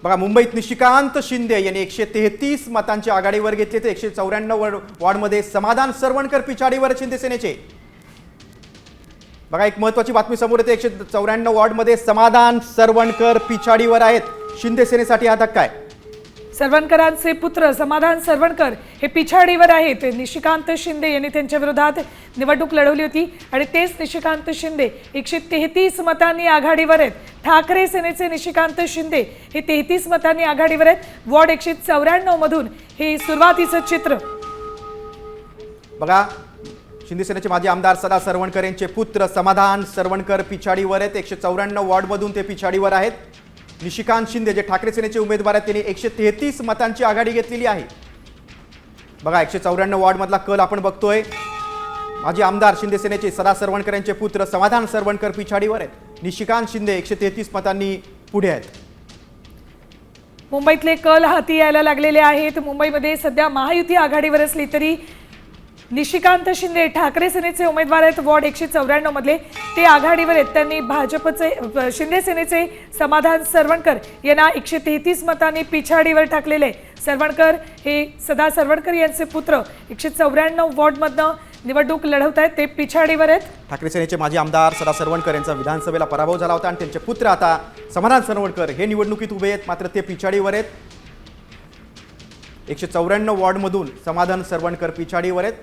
बघा, मुंबईत निशिकांत शिंदे यांनी 133 मतांची आघाडीवर घेतली. तर 194 वॉर्डमध्ये समाधान सरवणकर पिछाडीवर शिंदे सेनेचे. बघा, एक महत्त्वाची बातमी समोर येते. 194 वॉर्डमध्ये समाधान सरवणकर पिछाडीवर आहेत. शिंदे सेनेसाठी हा धक्का आहे. सरवणकरांचे पुत्र समाधान सरवणकर हे पिछाडीवर आहेत. निशिकांत शिंदे यांनी त्यांच्या विरोधात निवडणूक लढवली होती आणि तेच निशिकांत शिंदे 133 मतांनी आघाडीवर आहेत. ठाकरे सेनेचे निशिकांत शिंदे हे 33 मतांनी आघाडीवर आहेत. वॉर्ड 194 मधून हे सुरुवातीचं चित्र. बघा, शिंदे सेनेचे माजी आमदार सदा सरवणकर यांचे पुत्र समाधान सरवणकर पिछाडीवर आहेत. 194 वॉर्डमधून ते पिछाडीवर आहेत. निशिकांत शिंदे जे ठाकरे सेनेचे उमेदवार आहेत त्यांनी 133 मतांची आघाडी घेतलेली आहे. बघा, 194 वॉर्डमधला कल आपण बघतोय. माजी आमदार शिंदे सेनेचे सदा सरवणकर यांचे पुत्र समाधान सरवणकर पिछाडीवर आहेत. निशिकांत शिंदे 133 मतांनी पुढे आहेत. मुंबईतले कल हाती यायला लागलेले आहेत. मुंबईमध्ये सध्या महायुती आघाडीवर असली तरी निशिकांत शिंदे ठाकरे सेनेचे उमेदवार आहेत. वॉर्ड 194 मधले ते आघाडीवर आहेत. त्यांनी भाजपचे शिंदे सेनेचे समाधान सरवणकर यांना 133 मतांनी पिछाडीवर टाकलेले. सरवणकर हे सदा सरवणकर यांचे पुत्र 194 वॉर्डमधनं निवडणूक लढवत आहेत. ते पिछाडीवर आहेत. ठाकरे सेनेचे माजी आमदार सदा सरवणकर यांचा विधानसभेला पराभव झाला होता आणि त्यांचे पुत्र आता समाधान सरवणकर हे निवडणुकीत उभे आहेत. मात्र ते पिछाडीवर आहेत. 194 वॉर्डमधून समाधान सरवणकर पिछाडीवर आहेत.